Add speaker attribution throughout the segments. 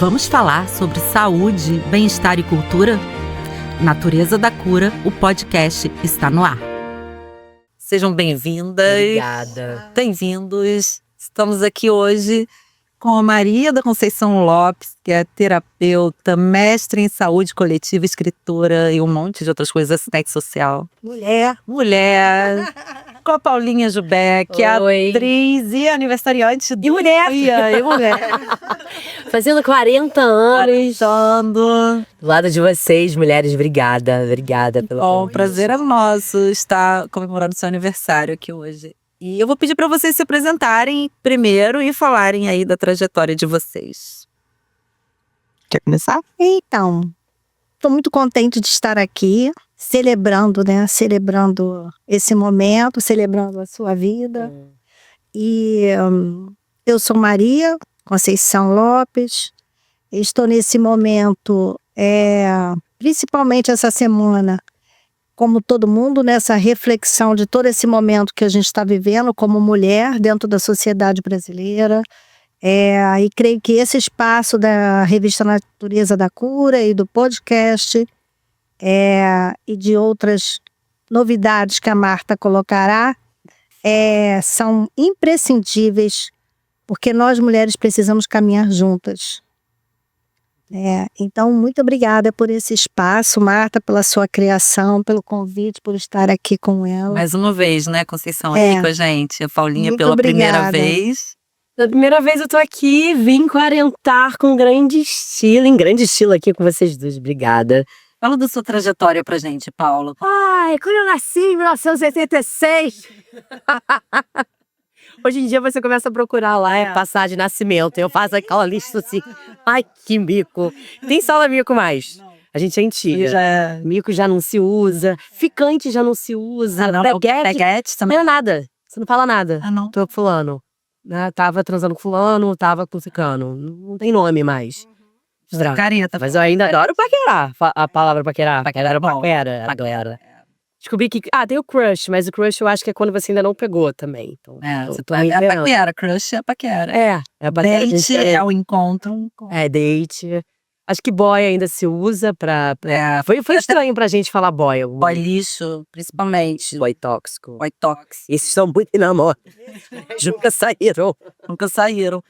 Speaker 1: Vamos falar sobre saúde, bem-estar e cultura? Natureza da Cura, o podcast está no ar. Sejam bem-vindas.
Speaker 2: Obrigada.
Speaker 1: Bem-vindos. Estamos aqui hoje com a Maria da Conceição Lopes, que é terapeuta, mestre em saúde coletiva, escritora e um monte de outras coisas, assistente social. Mulher. Com a Paulinha Jubé, que é atriz e aniversariante
Speaker 2: E mulher. Fazendo 40 anos. Do lado de vocês, mulheres, obrigada. Obrigada pelo
Speaker 1: Bom,
Speaker 2: convite.
Speaker 1: prazer é nosso estar comemorando seu aniversário aqui hoje. E eu vou pedir para vocês se apresentarem primeiro e falarem aí da trajetória de vocês. Quer começar?
Speaker 3: Então, estou muito contente de estar aqui, celebrando esse momento, celebrando a sua vida. E eu sou Maria Conceição Lopes, estou nesse momento, principalmente essa semana, como todo mundo, nessa reflexão de todo esse momento que a gente está vivendo como mulher dentro da sociedade brasileira. E creio que esse espaço da revista Natureza da Cura e do podcast e de outras novidades que a Marta colocará são imprescindíveis, porque nós mulheres precisamos caminhar juntas. Então, muito obrigada por esse espaço, Marta, pela sua criação, pelo convite, por estar aqui com ela.
Speaker 1: Mais uma vez, né, Conceição, aqui com a gente. A Paulinha
Speaker 3: Muito
Speaker 1: pela primeira
Speaker 3: obrigada.
Speaker 1: vez.
Speaker 2: Pela primeira vez eu tô aqui, vim quarentar com grande estilo aqui com vocês duas. Obrigada.
Speaker 1: Fala da sua trajetória pra gente, Paula.
Speaker 2: Ai, quando eu nasci em 1986. Hoje em dia você começa a procurar lá, passar de nascimento. Eu faço aquela lista assim. Ai, que mico. Tem sala mico mais. A gente é antiga. Mico já não se usa. Ficante já não se usa.
Speaker 1: Peguete também.
Speaker 2: Não é nada. Você não fala nada.
Speaker 1: Ah, não.
Speaker 2: Tô com fulano. Né? Tava transando com fulano, tava com cicano. Não tem nome mais.
Speaker 1: Careta.
Speaker 2: Mas eu ainda adoro paquerar. A palavra paquerar.
Speaker 1: Paquerar é bom.
Speaker 2: Paquera, galera. Descobri que... tem o crush, mas o crush eu acho que é quando você ainda não pegou também. Então,
Speaker 1: Você é paquera, crush é paquera.
Speaker 2: É
Speaker 1: Date é o encontro.
Speaker 2: date. Acho que boy ainda se usa pra... Foi estranho pra gente falar boy.
Speaker 1: Boy lixo, principalmente.
Speaker 2: Boy tóxico.
Speaker 1: Boy tóxico.
Speaker 2: Esses são muito namoro. Nunca saíram.
Speaker 1: Nunca saíram.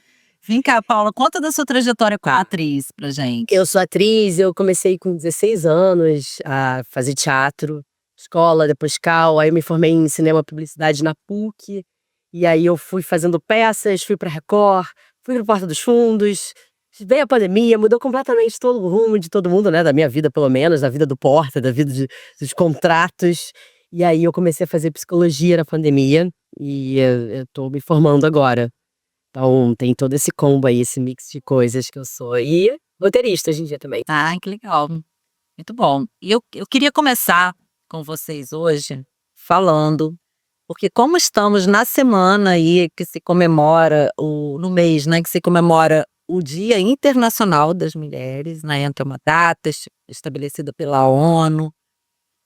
Speaker 1: Vem cá, Paula, conta da sua trajetória como atriz pra gente.
Speaker 2: Eu sou atriz, eu comecei com 16 anos a fazer teatro. Escola, depois Cal, aí eu me formei em cinema e publicidade na PUC, e aí eu fui fazendo peças, fui pra Record, fui pro Porta dos Fundos, veio a pandemia, mudou completamente todo o rumo de todo mundo, né, da minha vida pelo menos, da vida do Porta, da vida dos contratos, e aí eu comecei a fazer psicologia na pandemia, e eu tô me formando agora. Então tem todo esse combo aí, esse mix de coisas que eu sou, e roteirista hoje em dia também.
Speaker 1: Que legal. Muito bom. E eu queria começar com vocês hoje falando, porque como estamos na semana aí que se comemora, no mês, né, que se comemora o Dia Internacional das Mulheres, né, é uma data estabelecida pela ONU,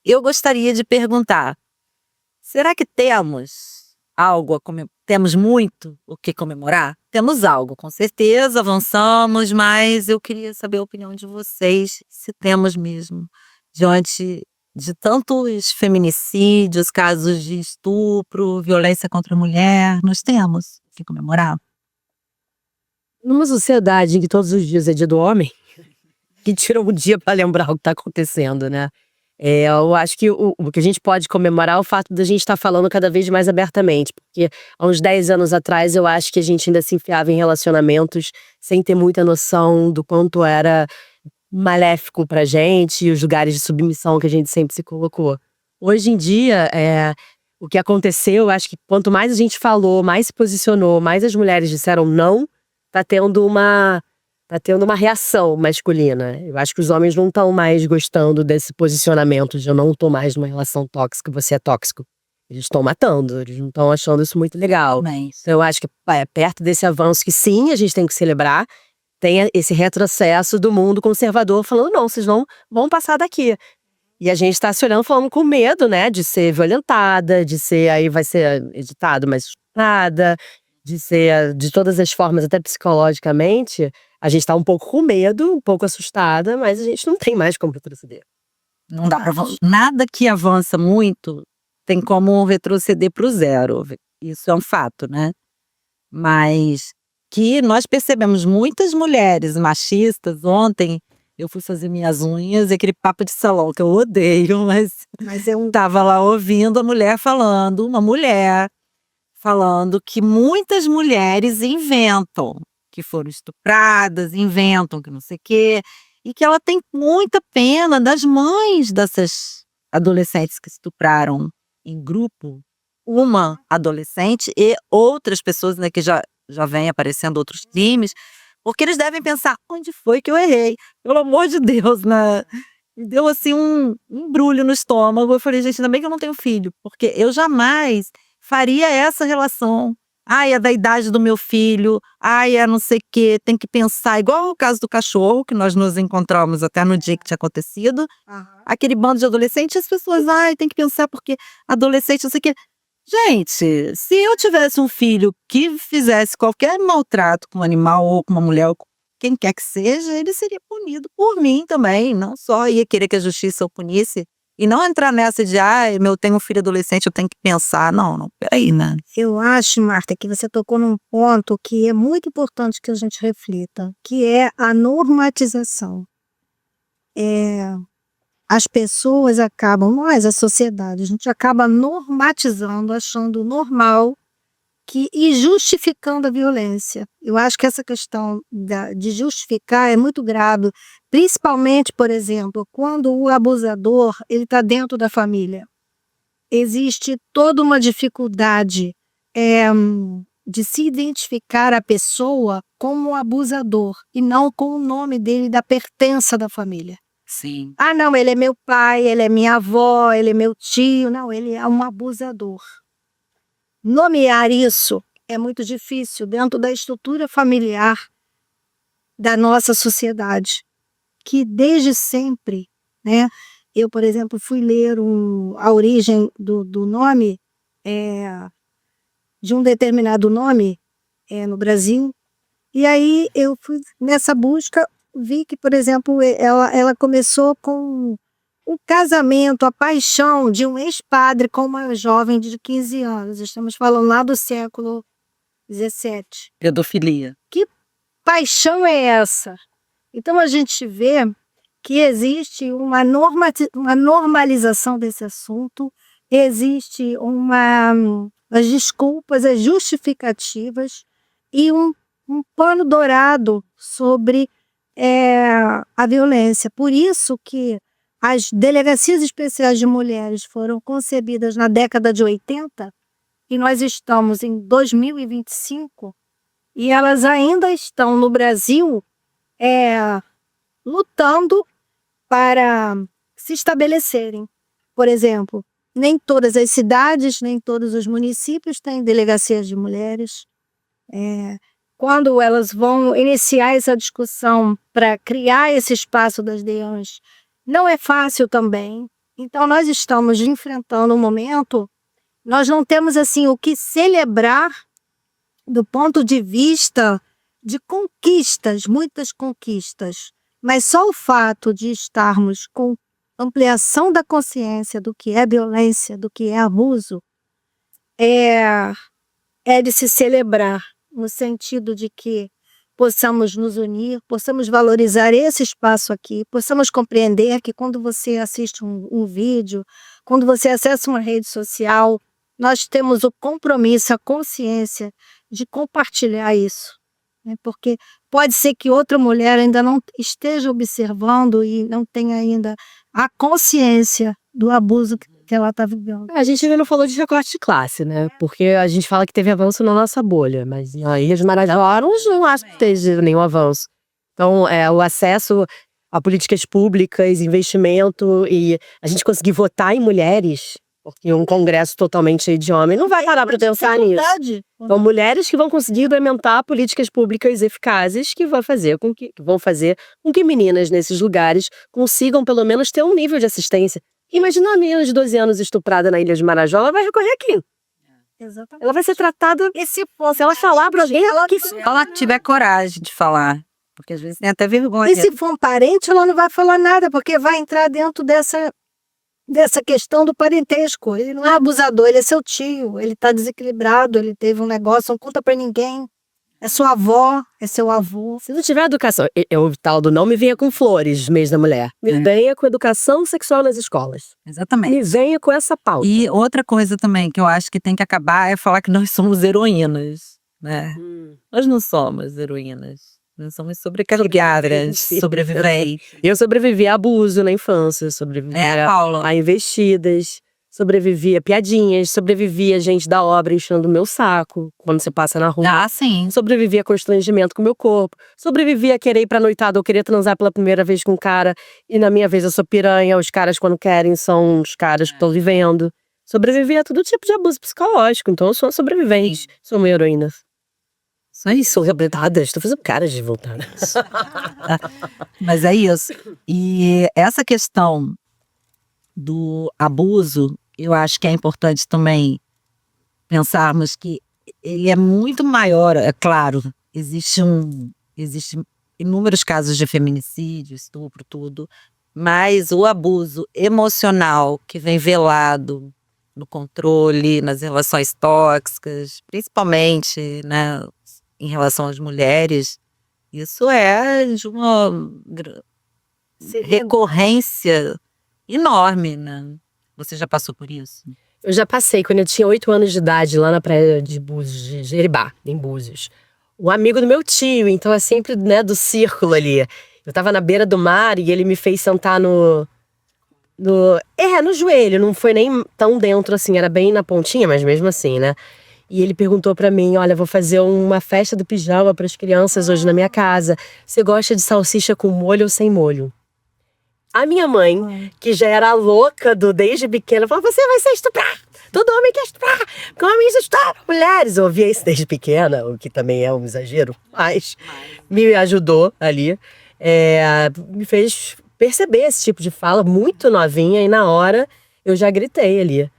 Speaker 1: eu gostaria de perguntar, será que temos algo temos muito o que comemorar? Temos algo, com certeza, avançamos, mas eu queria saber a opinião de vocês, se temos mesmo, diante de tantos feminicídios, casos de estupro, violência contra a mulher, nós temos que comemorar.
Speaker 2: Numa sociedade em que todos os dias é dia do homem, que tira um dia para lembrar o que está acontecendo, né? Eu acho que o que a gente pode comemorar é o fato da gente estar falando cada vez mais abertamente, porque há uns 10 anos atrás eu acho que a gente ainda se enfiava em relacionamentos sem ter muita noção do quanto era maléfico pra gente e os lugares de submissão que a gente sempre se colocou. Hoje em dia, o que aconteceu, eu acho que quanto mais a gente falou, mais se posicionou, mais as mulheres disseram não, tá tendo uma reação masculina. Eu acho que os homens não estão mais gostando desse posicionamento de eu não tô mais numa relação tóxica, você é tóxico. Eles estão matando, eles não estão achando isso muito legal. Então eu acho que perto desse avanço que sim, a gente tem que celebrar, tem esse retrocesso do mundo conservador falando, não, vocês não vão passar daqui. E a gente está se olhando falando com medo, né, de ser violentada, de ser, aí vai ser editado, mas nada, de ser de todas as formas, até psicologicamente, A gente tá um pouco com medo, um pouco assustada, mas a gente não tem mais como retroceder.
Speaker 1: Não dá pra, nada que avança muito tem como retroceder para o zero. Isso é um fato, né? Mas que nós percebemos muitas mulheres machistas. Ontem eu fui fazer minhas unhas, e aquele papo de salão que eu odeio,
Speaker 3: Mas é um
Speaker 1: tava lá ouvindo uma mulher falando que muitas mulheres inventam que foram estupradas, inventam que não sei o quê, e que ela tem muita pena das mães dessas adolescentes que estupraram em grupo, uma adolescente e outras pessoas, né, que já vem aparecendo outros crimes, porque eles devem pensar, onde foi que eu errei? Pelo amor de Deus, né? Me deu assim um embrulho no estômago. Eu falei, gente, ainda bem que eu não tenho filho, porque eu jamais faria essa relação. Ai, é da idade do meu filho, ai, é não sei o quê, tem que pensar, igual o caso do cachorro, que nós nos encontramos até no dia que tinha acontecido, aquele bando de adolescentes, as pessoas, ai, tem que pensar porque adolescente, não sei o quê. Gente, se eu tivesse um filho que fizesse qualquer maltrato com um animal ou com uma mulher, ou com quem quer que seja, ele seria punido por mim também, não só ia querer que a justiça o punisse. E não entrar nessa de, eu tenho um filho adolescente, eu tenho que pensar. Não, peraí, né?
Speaker 3: Eu acho, Marta, que você tocou num ponto que é muito importante que a gente reflita, que é a normatização. As pessoas acabam, nós, a sociedade, a gente acaba normatizando, achando normal e justificando a violência. Eu acho que essa questão de justificar é muito grave, principalmente, por exemplo, quando o abusador ele está dentro da família. Existe toda uma dificuldade de se identificar a pessoa como abusador e não com o nome dele da pertença da família.
Speaker 1: Sim.
Speaker 3: Não, ele é meu pai, ele é minha avó, ele é meu tio. Não, ele é um abusador. Nomear isso é muito difícil dentro da estrutura familiar da nossa sociedade, que desde sempre, né? Eu, por exemplo, fui ler a origem do nome, de um determinado nome no Brasil, e aí eu fui nessa busca, vi que, por exemplo, ela começou com o casamento, a paixão de um ex-padre com uma jovem de 15 anos. Estamos falando lá do século XVII.
Speaker 1: Pedofilia.
Speaker 3: Que paixão é essa? Então a gente vê que existe uma normalização desse assunto, existe as desculpas, as justificativas e um pano dourado sobre a violência. Por isso que as delegacias especiais de mulheres foram concebidas na década de 80 e nós estamos em 2025 e elas ainda estão no Brasil lutando para se estabelecerem. Por exemplo, nem todas as cidades, nem todos os municípios têm delegacias de mulheres. Quando elas vão iniciar essa discussão para criar esse espaço das DEANs, não é fácil também. Então, nós estamos enfrentando um momento, nós não temos assim o que celebrar do ponto de vista de conquistas, muitas conquistas, mas só o fato de estarmos com ampliação da consciência do que é violência, do que é abuso, é de se celebrar, no sentido de que possamos nos unir, possamos valorizar esse espaço aqui, possamos compreender que quando você assiste um vídeo, quando você acessa uma rede social, nós temos o compromisso, a consciência de compartilhar isso. Porque pode ser que outra mulher ainda não esteja observando e não tenha ainda a consciência do abuso que ela está vivendo.
Speaker 2: A gente ainda não falou de recorte de classe, né? Porque a gente fala que teve avanço na nossa bolha, mas na Ilha de Marajó não acho que teve nenhum avanço. Então, o acesso a políticas públicas, investimento e a gente conseguir votar em mulheres, porque um congresso totalmente cheio de homens não vai parar para pensar nisso. Então, mulheres que vão conseguir implementar políticas públicas eficazes que vão fazer com que meninas nesses lugares consigam pelo menos ter um nível de assistência. Imagina uma menina de 12 anos estuprada na Ilha de Marajó, ela vai recorrer aqui.
Speaker 3: Exatamente.
Speaker 2: Ela vai ser tratada se ela falar para alguém.
Speaker 1: Se ela tiver coragem de falar Porque às vezes tem até vergonha.
Speaker 3: E se for um parente, ela não vai falar nada, porque vai entrar dentro dessa questão do parentesco. Ele não é abusador, ele é seu tio, ele tá desequilibrado, ele teve um negócio, não conta pra ninguém. É sua avó, é seu avô.
Speaker 2: Se não tiver educação, o tal do não me venha com flores, mês da mulher. Me venha com educação sexual nas escolas.
Speaker 1: Exatamente.
Speaker 2: Me venha com essa pauta.
Speaker 1: E outra coisa também que eu acho que tem que acabar é falar que nós somos heroínas, né? Nós não somos heroínas. Nós somos sobrecarregadas, sobreviventes.
Speaker 2: Eu sobrevivi a abuso na infância, sobrevivi
Speaker 1: Paula.
Speaker 2: a investidas, sobrevivi a piadinhas, sobrevivi a gente da obra enchendo o meu saco quando você passa na rua.
Speaker 1: Ah, sim.
Speaker 2: Sobrevivi a constrangimento com o meu corpo. Sobrevivi a querer ir pra noitada ou querer transar pela primeira vez com um cara. E na minha vez eu sou piranha. Os caras, quando querem, são os caras que estão vivendo. Sobrevivi a todo tipo de abuso psicológico. Então eu sou uma sobrevivente. Sou uma heroína.
Speaker 1: Só isso.
Speaker 2: Sou reabilitada. Estou fazendo cara de voltar.
Speaker 1: Mas é isso. E essa questão do abuso, eu acho que é importante também pensarmos que ele é muito maior, é claro, existem inúmeros casos de feminicídio, estupro, tudo, mas o abuso emocional que vem velado no controle, nas relações tóxicas, principalmente, né, em relação às mulheres, isso é de uma recorrência enorme, né? Você já passou por isso?
Speaker 2: Eu já passei, quando eu tinha 8 anos de idade, lá na praia de Búzios, de Jeribá, em Búzios. Um amigo do meu tio, então é sempre, né, do círculo ali. Eu tava na beira do mar e ele me fez sentar no joelho, não foi nem tão dentro assim, era bem na pontinha, mas mesmo assim, né? E ele perguntou pra mim, olha, vou fazer uma festa do pijama pras crianças hoje na minha casa. Você gosta de salsicha com molho ou sem molho? A minha mãe, que já era louca desde pequena, falou, você vai ser estuprado. Todo homem quer estuprar, porque homens estupram mulheres. Eu ouvia isso desde pequena, o que também é um exagero, mas me ajudou ali. Me fez perceber esse tipo de fala muito novinha e na hora eu já gritei ali.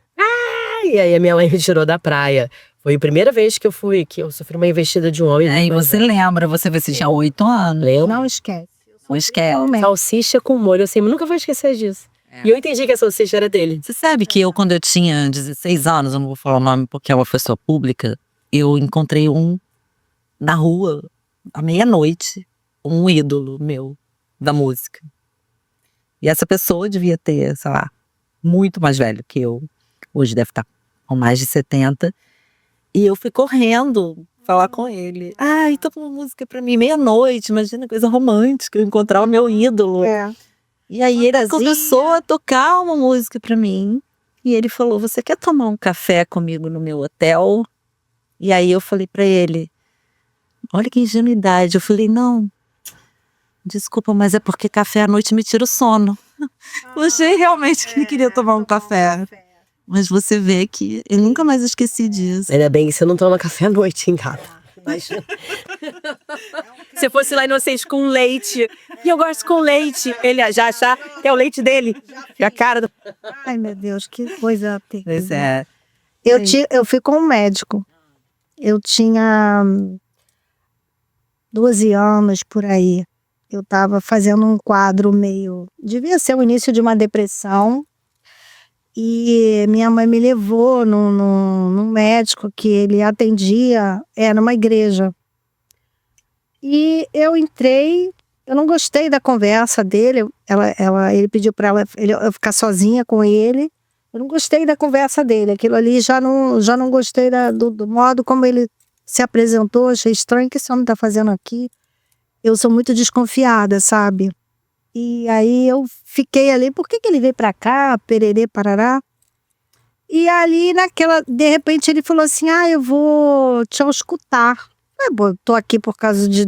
Speaker 2: E aí a minha mãe me tirou da praia. Foi a primeira vez que eu sofri uma investida de um homem.
Speaker 1: E você lembra, você tinha 8 anos.
Speaker 2: Lembro.
Speaker 3: Não esquece.
Speaker 1: Não esquece.
Speaker 2: Salsicha com molho, assim, nunca vou esquecer disso. E eu entendi que a salsicha era dele.
Speaker 1: Você sabe que eu, quando eu tinha 16 anos, eu não vou falar o nome porque é uma pessoa pública, eu encontrei na rua, à meia-noite, um ídolo meu, da música. E essa pessoa devia ter, sei lá, muito mais velho que eu. Hoje deve estar com mais de 70. E eu fui correndo falar com ele. Ai, toca uma música pra mim, meia-noite, imagina, coisa romântica, eu encontrar o meu ídolo. E aí ele começou a tocar uma música pra mim. E ele falou, você quer tomar um café comigo no meu hotel? E aí eu falei pra ele, olha que ingenuidade. Eu falei, não, desculpa, mas é porque café à noite me tira o sono. Eu achei realmente que ele queria tomar um café. Mas você vê que eu nunca mais esqueci disso.
Speaker 2: Ainda bem que você não toma café à noite, hein, gata? Se fosse lá inocente com leite, e eu gosto com leite, ele já achar que é o leite dele. E a cara do...
Speaker 3: Ai, meu Deus, que coisa terrível.
Speaker 1: Pois é.
Speaker 3: Eu fui com um médico. Eu tinha 12 anos, por aí. Eu estava fazendo um quadro meio... Devia ser o início de uma depressão. E minha mãe me levou num médico que ele atendia, numa igreja. E eu entrei, eu não gostei da conversa dele, ele pediu para eu ficar sozinha com ele. Eu não gostei da conversa dele, aquilo ali já não gostei do modo como ele se apresentou, achei estranho, o que esse homem está fazendo aqui? Eu sou muito desconfiada, sabe? E aí eu fiquei ali, por que ele veio pra cá, pererê, parará? E ali de repente ele falou assim, eu vou te auscultar. Eu tô aqui por causa de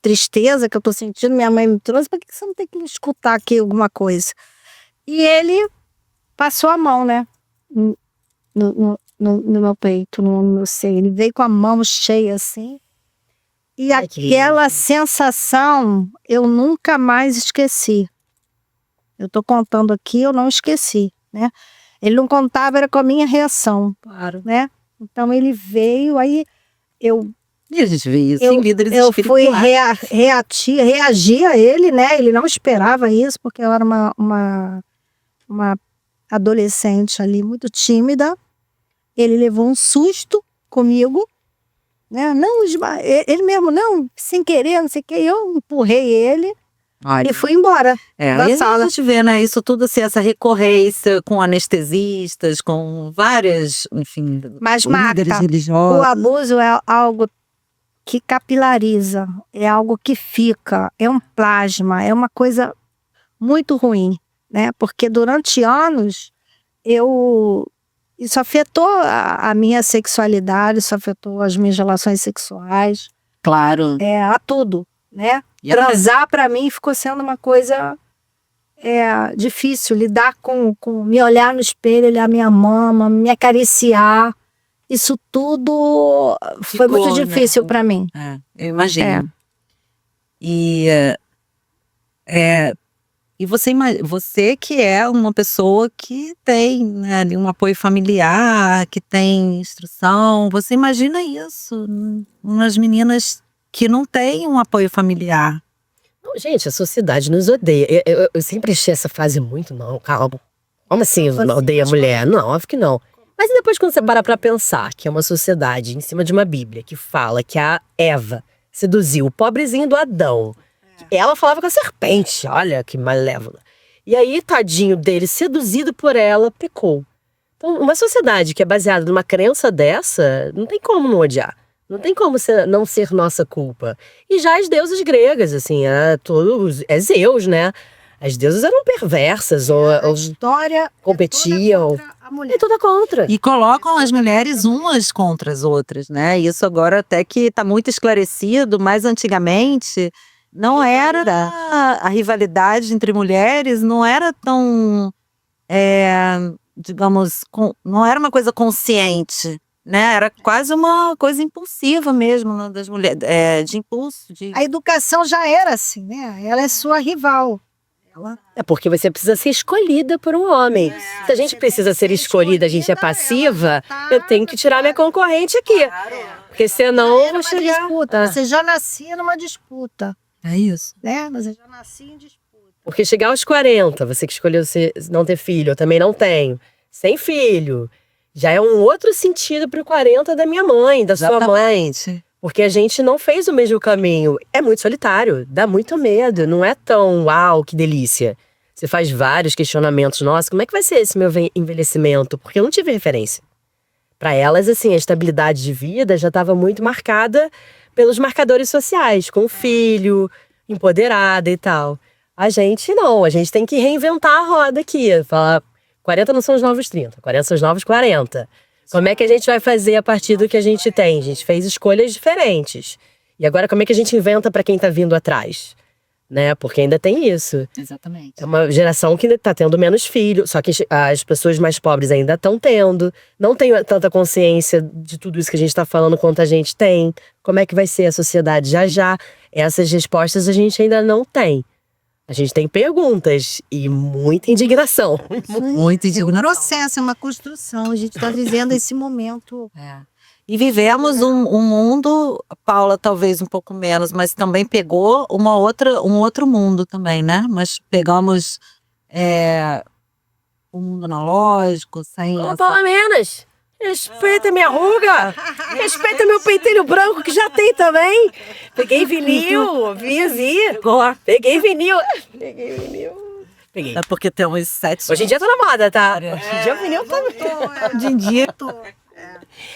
Speaker 3: tristeza que eu tô sentindo, minha mãe me trouxe, por que você não tem que me escutar aqui alguma coisa? E ele passou a mão, né, no meu peito, no meu seio, ele veio com a mão cheia assim. E aquela sensação eu nunca mais esqueci. Eu tô contando aqui, eu não esqueci, né? Ele não contava, era com a minha reação,
Speaker 2: Claro.
Speaker 3: né? Então ele veio, aí eu
Speaker 1: E a gente vê isso em líderes
Speaker 3: Eu fui
Speaker 1: espirituais.
Speaker 3: reagir a ele, né? Ele não esperava isso, porque eu era uma adolescente ali muito tímida. Ele levou um susto comigo, né? Não, ele mesmo, não, sem querer, não sei o que. Eu empurrei ele
Speaker 1: Olha,
Speaker 3: e fui embora da
Speaker 1: e
Speaker 3: sala.
Speaker 1: a gente vê, né, isso tudo assim, essa recorrência com anestesistas, com várias, enfim,
Speaker 3: Mas,
Speaker 1: líderes
Speaker 3: Marta, o
Speaker 1: religiosos.
Speaker 3: abuso é algo que capilariza, é algo que fica, é um plasma, é uma coisa muito ruim, né? Porque durante anos isso afetou a minha sexualidade, isso afetou as minhas relações sexuais,
Speaker 1: Claro.
Speaker 3: a tudo, né?
Speaker 1: E até-
Speaker 3: Transar para mim ficou sendo uma coisa difícil, lidar com me olhar no espelho, olhar minha mama, me acariciar, isso tudo foi
Speaker 1: Ficou,
Speaker 3: muito
Speaker 1: né?
Speaker 3: difícil para mim.
Speaker 1: eu imagino. E, e você que é uma pessoa que tem, né, ali um apoio familiar, que tem instrução, você imagina isso nas meninas que não têm um apoio familiar.
Speaker 2: Não, gente, a sociedade nos odeia. Eu sempre achei essa frase muito, não, calma. Como assim odeia a mulher? Não, óbvio que não. Mas depois quando você para pra pensar que é uma sociedade em cima de uma Bíblia que fala que a Eva seduziu o pobrezinho do Adão. Ela falava com a serpente, olha que malévola. E aí, tadinho dele, seduzido por ela, pecou. Então, uma sociedade que é baseada numa crença dessa, não tem como não odiar. Não tem como não ser nossa culpa. E já as deusas gregas, assim, é Zeus, né? As deusas eram perversas, ou
Speaker 3: História
Speaker 2: competiam.
Speaker 3: a mulher.
Speaker 2: É toda contra.
Speaker 1: E colocam as mulheres umas contra as outras, né? Isso agora até que está muito esclarecido, mas antigamente não era a rivalidade entre mulheres, não era tão, digamos, não era uma coisa consciente, né? Era quase uma coisa impulsiva mesmo, né, das mulheres, de impulso.
Speaker 3: A educação já era assim, né? Ela é sua rival.
Speaker 2: É porque você precisa ser escolhida por um homem. Se a gente precisa ser escolhida, a gente é passiva, eu tenho que tirar minha concorrente aqui. Porque senão eu vou chegar...
Speaker 3: Disputa. Você já nascia numa disputa,
Speaker 1: É isso.
Speaker 3: né? Você já nascia em disputa.
Speaker 2: Porque chegar aos 40, você que escolheu não ter filho, eu também não tenho, sem filho, já é um outro sentido pro 40 da minha mãe, da sua mãe.
Speaker 1: Exatamente.
Speaker 2: Porque a gente não fez o mesmo caminho. É muito solitário, dá muito medo, não é tão uau, que delícia. Você faz vários questionamentos, nossa, como é que vai ser esse meu envelhecimento? Porque eu não tive referência. Para elas, assim, a estabilidade de vida já estava muito marcada pelos marcadores sociais, com filho, empoderada e tal. A gente não, a gente tem que reinventar a roda aqui. Falar, 40 não são os novos 30, 40 são os novos 40. Como é que a gente vai fazer a partir do que a gente tem? A gente fez escolhas diferentes. E agora como é que a gente inventa para quem tá vindo atrás? Né? Porque ainda tem isso.
Speaker 1: Exatamente.
Speaker 2: É uma geração que tá tendo menos filhos, só que as pessoas mais pobres ainda estão tendo. Não tem tanta consciência de tudo isso que a gente tá falando quanto a gente tem. Como é que vai ser a sociedade já já? Essas respostas a gente ainda não tem. A gente tem perguntas e muita indignação.
Speaker 1: Muito
Speaker 3: É um
Speaker 1: indignação.
Speaker 3: processo, é uma construção. A gente está vivendo esse momento.
Speaker 1: E vivemos um mundo, Paula talvez um pouco menos, mas também pegou um outro mundo também, né? Mas pegamos o mundo analógico, sem
Speaker 2: Ô, Paula Menas, respeita minha ruga, respeita meu pentelho branco que já tem também. Peguei vinil, vi. Peguei vinil. Peguei.
Speaker 1: É porque tem uns 7.
Speaker 2: Hoje em dia tá na moda, tá? Hoje em dia o vinil tá...
Speaker 1: Hoje em dia.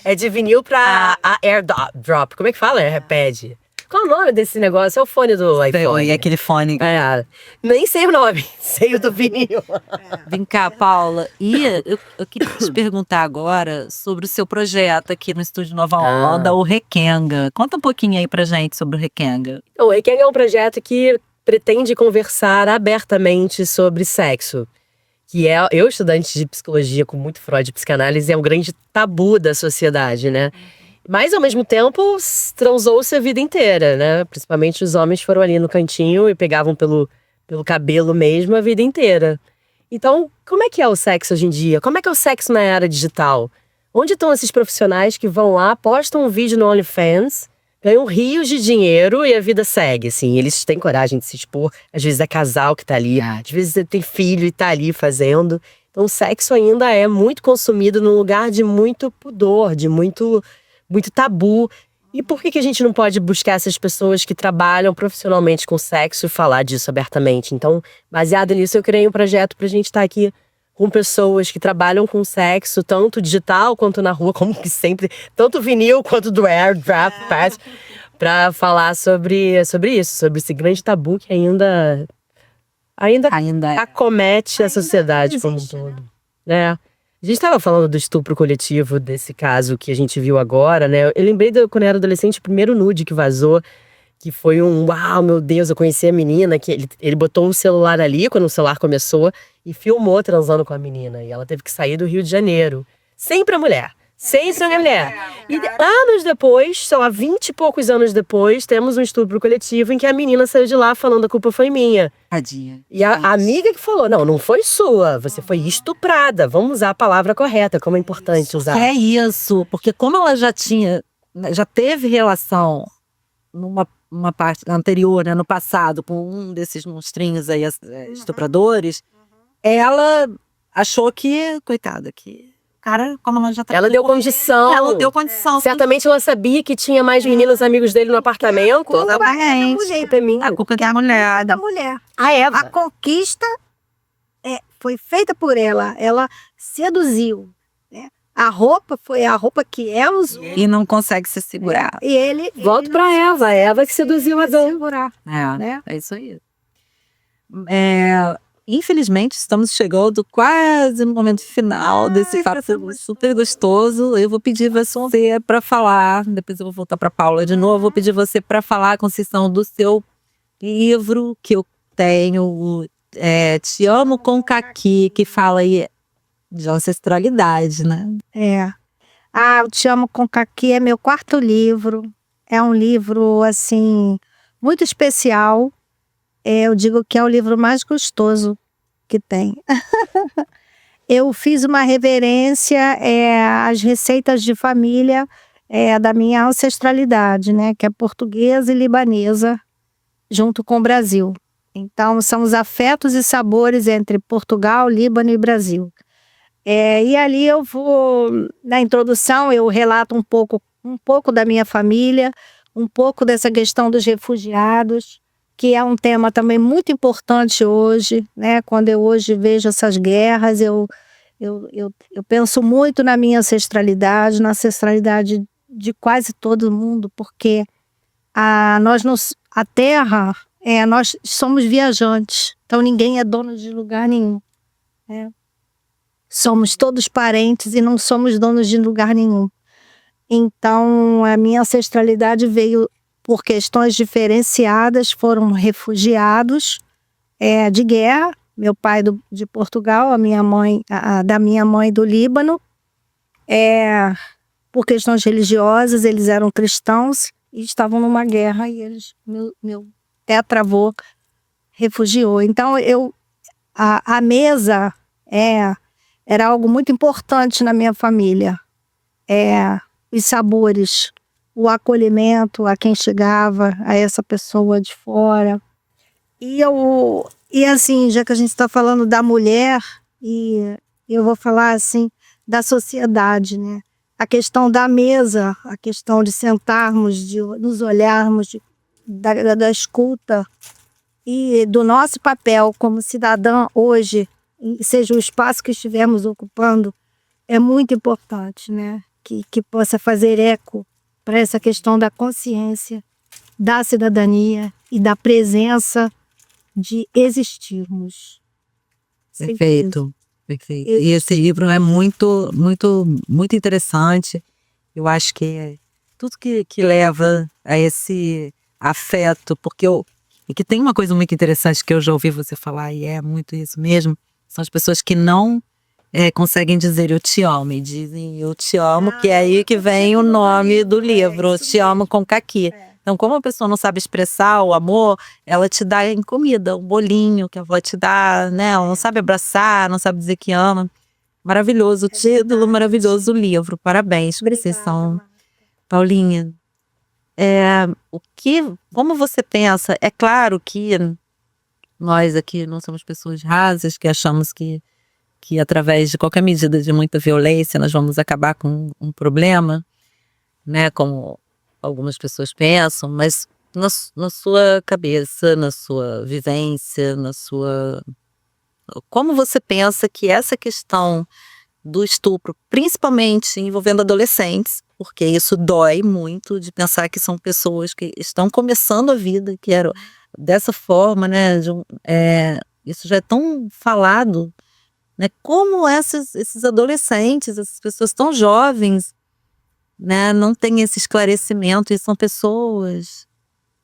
Speaker 2: É de vinil pra a AirDrop. Como é que fala? AirPad. Qual o nome desse negócio? É o fone do iPhone.
Speaker 1: E aquele fone.
Speaker 2: Nem sei o nome. Sei o do vinil.
Speaker 1: Vem cá, Paula. E eu queria te perguntar agora sobre o seu projeto aqui no Estúdio Nova Onda, o Requenga. Conta um pouquinho aí pra gente sobre o Requenga.
Speaker 2: O Requenga é um projeto que pretende conversar abertamente sobre sexo. Que eu, estudante de psicologia com muito Freud e psicanálise, é um grande tabu da sociedade, né? Mas, ao mesmo tempo, transou-se a vida inteira, né? Principalmente os homens foram ali no cantinho e pegavam pelo cabelo mesmo a vida inteira. Então, como é que é o sexo hoje em dia? Como é que é o sexo na era digital? Onde estão esses profissionais que vão lá, postam um vídeo no OnlyFans, ganham rios de dinheiro e a vida segue, assim. Eles têm coragem de se expor. Às vezes é casal que tá ali, às vezes tem filho e tá ali fazendo. Então o sexo ainda é muito consumido num lugar de muito pudor, de muito tabu. E por que a gente não pode buscar essas pessoas que trabalham profissionalmente com sexo e falar disso abertamente? Então, baseado nisso, eu criei um projeto pra gente estar aqui com pessoas que trabalham com sexo, tanto digital quanto na rua, como que sempre, tanto vinil quanto do air, draft, pass, pra falar sobre isso, sobre esse grande tabu que ainda acomete a sociedade como um todo. Né? A gente estava falando do estupro coletivo, desse caso que a gente viu agora, né? Eu lembrei quando eu era adolescente, o primeiro nude que vazou, que foi uau, meu Deus, eu conheci a menina, que ele botou o celular ali, quando o celular começou, e filmou transando com a menina. E ela teve que sair do Rio de Janeiro. Sempre a mulher. Sempre a mulher. E anos depois, sei lá, 20 e poucos anos depois, temos um estupro coletivo em que a menina saiu de lá falando a culpa foi minha.
Speaker 1: Tadinha.
Speaker 2: E a amiga que falou, não foi sua, você foi estuprada. Vamos usar a palavra correta, como é importante usar.
Speaker 1: É isso, porque como ela já teve relação numa parte anterior, né, no passado, com um desses monstrinhos aí, estupradores, ela achou que, coitada, que cara, como ela já tá...
Speaker 2: Ela deu condição.
Speaker 1: Ela deu condição.
Speaker 2: Certamente ela sabia que tinha mais meninos amigos dele no apartamento.
Speaker 3: A culpa é minha.
Speaker 1: A culpa é a mulher.
Speaker 3: Da mulher.
Speaker 2: A Eva.
Speaker 3: A conquista foi feita por ela. Ela seduziu. Né? A roupa foi a roupa que ela usou.
Speaker 1: E não consegue se segurar.
Speaker 3: E ele...
Speaker 2: Volto pra Eva. A Eva que seduziu a Adão.
Speaker 3: segurar. Né?
Speaker 1: É isso aí. Infelizmente, estamos chegando quase no momento final desse papo super gostoso. Eu vou pedir você para falar, depois eu vou voltar para Paula de novo, vou pedir você para falar, Conceição, do seu livro que eu tenho, Te Amo com Caqui, que fala aí de ancestralidade, né?
Speaker 3: O Te Amo com Caqui é meu 4º livro. É um livro, assim, muito especial. Eu digo que é o livro mais gostoso que tem. Eu fiz uma reverência às receitas de família da minha ancestralidade, né? Que é portuguesa e libanesa, junto com o Brasil. Então, são os afetos e sabores entre Portugal, Líbano e Brasil. E ali eu vou, na introdução, eu relato um pouco da minha família, um pouco dessa questão dos refugiados, que é um tema também muito importante hoje, né? Quando eu hoje vejo essas guerras, eu penso muito na minha ancestralidade, na ancestralidade de quase todo mundo, porque a Terra, nós somos viajantes, então ninguém é dono de lugar nenhum. Né? Somos todos parentes e não somos donos de lugar nenhum. Então, a minha ancestralidade veio por questões diferenciadas, foram refugiados de guerra. Meu pai de Portugal, a minha mãe, da minha mãe do Líbano. Por questões religiosas, eles eram cristãos e estavam numa guerra e meu tetravô refugiou. Então, a mesa era algo muito importante na minha família. Os sabores, o acolhimento a quem chegava, a essa pessoa de fora. E assim, já que a gente está falando da mulher, e eu vou falar assim, da sociedade, né? A questão da mesa, a questão de sentarmos, de nos olharmos, da escuta e do nosso papel como cidadã hoje, seja o espaço que estivermos ocupando, é muito importante, né? Que possa fazer eco para essa questão da consciência, da cidadania e da presença de existirmos.
Speaker 1: Perfeito. E esse livro é muito, muito, muito interessante. Eu acho que é tudo que leva a esse afeto, e que tem uma coisa muito interessante que eu já ouvi você falar, e é muito isso mesmo, são as pessoas que não conseguem dizer eu te amo, e dizem eu te amo, que é aí que vem o nome do livro, Te Amo com Caqui. Então, como a pessoa não sabe expressar o amor, ela te dá em comida, um bolinho que a avó te dá, né? Ela não sabe abraçar, não sabe dizer que ama. Maravilhoso o título, maravilhoso o livro. Parabéns, Conceição. Paulinha, Como você pensa? É claro que nós aqui não somos pessoas rasas que achamos que através de qualquer medida de muita violência nós vamos acabar com um problema, né? Como algumas pessoas pensam, mas na sua cabeça, na sua vivência, como você pensa que essa questão do estupro, principalmente envolvendo adolescentes, porque isso dói muito de pensar que são pessoas que estão começando a vida, que eram dessa forma, né? Isso já é tão falado, né? Como esses adolescentes, essas pessoas tão jovens, né, não têm esse esclarecimento, e são pessoas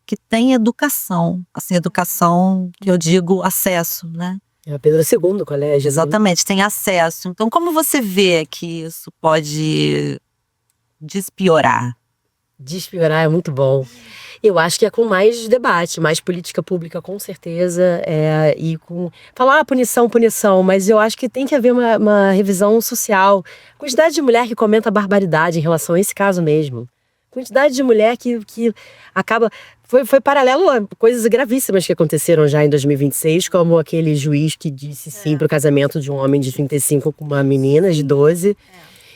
Speaker 1: que têm educação, assim, educação que eu digo acesso, né?
Speaker 2: É a Pedro II, colégio.
Speaker 1: Exatamente, tem acesso. Então, como você vê que isso pode despiorar?
Speaker 2: Despiorar é muito bom. Eu acho que é com mais debate, mais política pública, com certeza, e com falar punição, mas eu acho que tem que haver uma revisão social. Quantidade de mulher que comenta barbaridade em relação a esse caso mesmo. Quantidade de mulher que acaba... Foi paralelo a coisas gravíssimas que aconteceram já em 2026, como aquele juiz que disse sim para o casamento de um homem de 35 com uma menina de 12,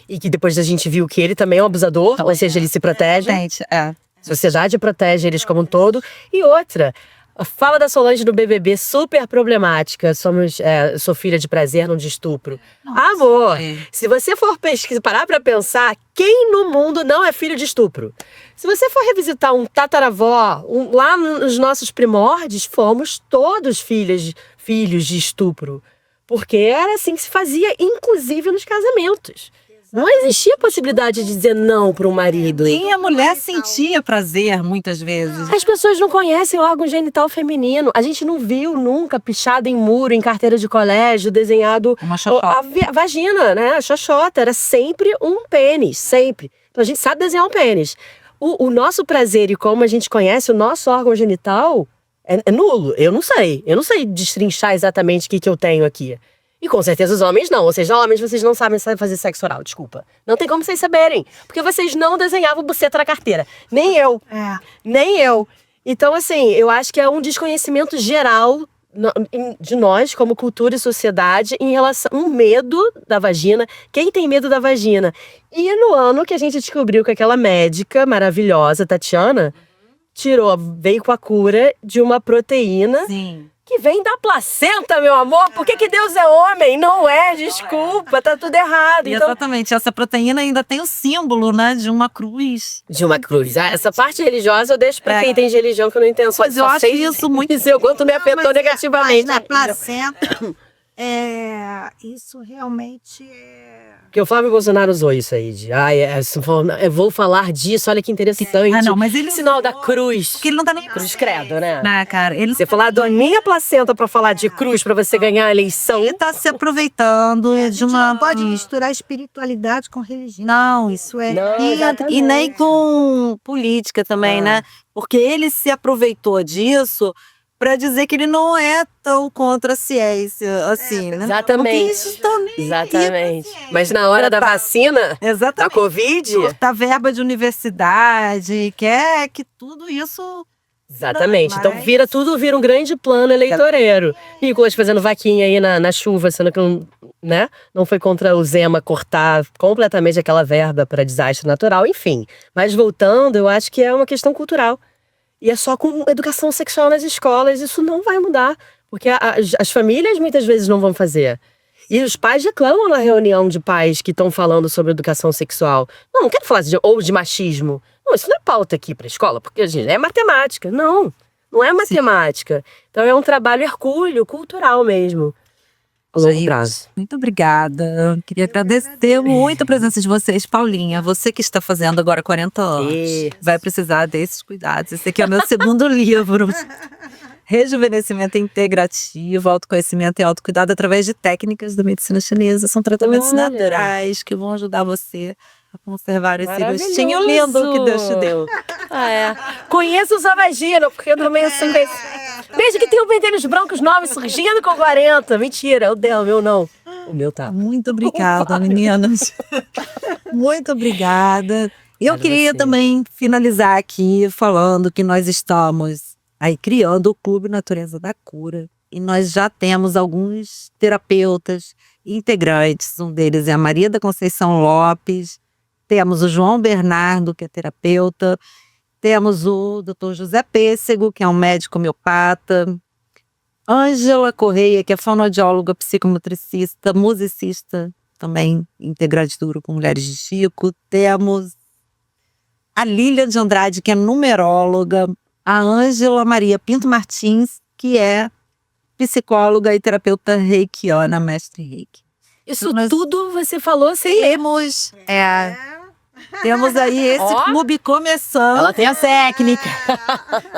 Speaker 2: e que depois a gente viu que ele também é um abusador, ou seja, ele se protege. A sociedade protege eles como um todo. E outra, a fala da Solange no BBB, super problemática. Sou filha de prazer, não de estupro. Nossa, amor, se você for parar pra pensar, quem no mundo não é filho de estupro? Se você for revisitar um tataravó, lá nos nossos primórdios, fomos todos filhos de estupro. Porque era assim que se fazia, inclusive nos casamentos. Não existia possibilidade de dizer não para um marido.
Speaker 1: E a mulher sentia prazer, muitas vezes.
Speaker 2: As pessoas não conhecem o órgão genital feminino. A gente não viu nunca pichado em muro, em carteira de colégio, desenhado
Speaker 1: uma xoxota.
Speaker 2: A vagina, né? A xoxota. Era sempre um pênis, sempre. Então a gente sabe desenhar um pênis. O nosso prazer e como a gente conhece o nosso órgão genital é nulo. Eu não sei destrinchar exatamente o que eu tenho aqui. E com certeza os homens não. Ou seja, homens, vocês não sabem fazer sexo oral, desculpa. Não tem como vocês saberem. Porque vocês não desenhavam buceta na carteira. Nem eu. Nem eu. Então, assim, eu acho que é um desconhecimento geral de nós, como cultura e sociedade, em relação a um medo da vagina. Quem tem medo da vagina? E no ano que a gente descobriu que aquela médica maravilhosa, Tatiana, veio com a cura de uma proteína...
Speaker 1: Sim.
Speaker 2: Que vem da placenta, meu amor. Por que Deus é homem? Não é, desculpa, tá tudo errado.
Speaker 1: Então... Exatamente, essa proteína ainda tem o símbolo, né, de uma cruz.
Speaker 2: De uma cruz. Essa parte religiosa eu deixo pra quem tem de religião, que eu não entendo.
Speaker 1: Mas eu acho isso muito...
Speaker 2: Dizer o quanto me afetou negativamente.
Speaker 3: Na placenta, isso realmente
Speaker 2: Porque o Flávio Bolsonaro usou isso aí, eu vou falar disso, olha que interessante.
Speaker 1: Não, mas ele
Speaker 2: sinal da cruz.
Speaker 1: Porque ele não tá nem
Speaker 2: cruz credo, né?
Speaker 1: Não, cara,
Speaker 2: você falar da minha placenta pra falar de cruz, pra você ganhar a eleição.
Speaker 1: Ele tá se aproveitando de uma...
Speaker 3: Não pode misturar espiritualidade com religião.
Speaker 1: Não, isso é... E nem com política também, né? Porque ele se aproveitou disso para dizer que ele não é tão contra a ciência, assim, né?
Speaker 2: Exatamente.
Speaker 1: Isso também
Speaker 2: exatamente. Mas na hora da vacina, da Covid...
Speaker 1: Cortar verba de universidade, quer que tudo isso...
Speaker 2: Exatamente. Então vira um grande plano eleitoreiro. Nicolas fazendo vaquinha aí na chuva, sendo que não foi contra o Zema cortar completamente aquela verba para desastre natural, enfim. Mas voltando, eu acho que é uma questão cultural. E é só com educação sexual nas escolas, isso não vai mudar. Porque as famílias muitas vezes não vão fazer. E os pais reclamam na reunião de pais que estão falando sobre educação sexual. Não quero falar de machismo. Não, isso não é pauta aqui para a escola, porque, gente, é matemática. Não é matemática. Sim. Então é um trabalho hercúleo, cultural mesmo. A longo prazo.
Speaker 1: Muito obrigada. Queria agradecer muito a presença de vocês, Paulinha. Você que está fazendo agora 40 anos. Vai precisar desses cuidados. Esse aqui é o meu segundo livro. Rejuvenescimento integrativo, autoconhecimento e autocuidado através de técnicas da medicina chinesa. São tratamentos naturais que vão ajudar você a conservar esse rostinho lindo que Deus te deu.
Speaker 2: Conheça o vagina, porque eu também assim. Desde que tenho pentelhos brancos novos surgindo com 40. Mentira, o meu não. O meu tá.
Speaker 1: Muito obrigada, meninas. Muito obrigada. E eu
Speaker 2: Obrigada a
Speaker 1: queria
Speaker 2: você.
Speaker 1: também finalizar aqui falando que nós estamos aí criando o Clube Natureza da Cura. E nós já temos alguns terapeutas integrantes. Um deles é a Maria da Conceição Lopes. Temos o João Bernardo, que é terapeuta. Temos o Dr. José Pêssego, que é um médico homeopata. Ângela Correia, que é fonoaudióloga, psicomotricista, musicista, também integrante do grupo Mulheres de Chico. Temos a Lília de Andrade, que é numeróloga. A Ângela Maria Pinto Martins, que é psicóloga e terapeuta reikiana, mestre reiki.
Speaker 2: Isso
Speaker 1: Nós
Speaker 2: tudo você falou sem ler.
Speaker 1: Temos aí esse
Speaker 2: Ó.
Speaker 1: clube começando.
Speaker 2: Ela tem a técnica.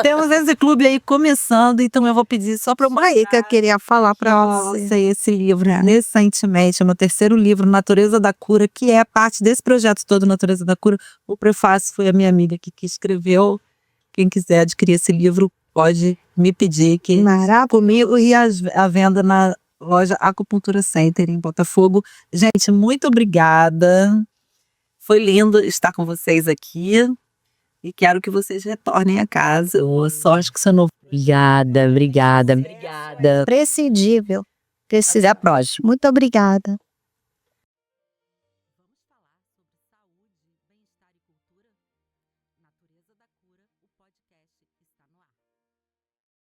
Speaker 1: Temos esse clube aí começando, então eu vou pedir só para
Speaker 3: Aí que eu queria falar para você.
Speaker 1: você esse livro, recentemente, é o meu terceiro livro, Natureza da Cura, que é parte desse projeto todo, Natureza da Cura. O prefácio foi a minha amiga que escreveu. Quem quiser adquirir esse livro pode me pedir, que
Speaker 3: Maravilha.
Speaker 1: comigo e a venda na loja Acupuntura Center em Botafogo. Gente, muito obrigada. Foi lindo estar com vocês aqui e quero que vocês retornem a casa. Boa sorte com seu novo.
Speaker 2: Obrigada.
Speaker 3: Prescindível.
Speaker 1: Até a próxima.
Speaker 3: Muito obrigada.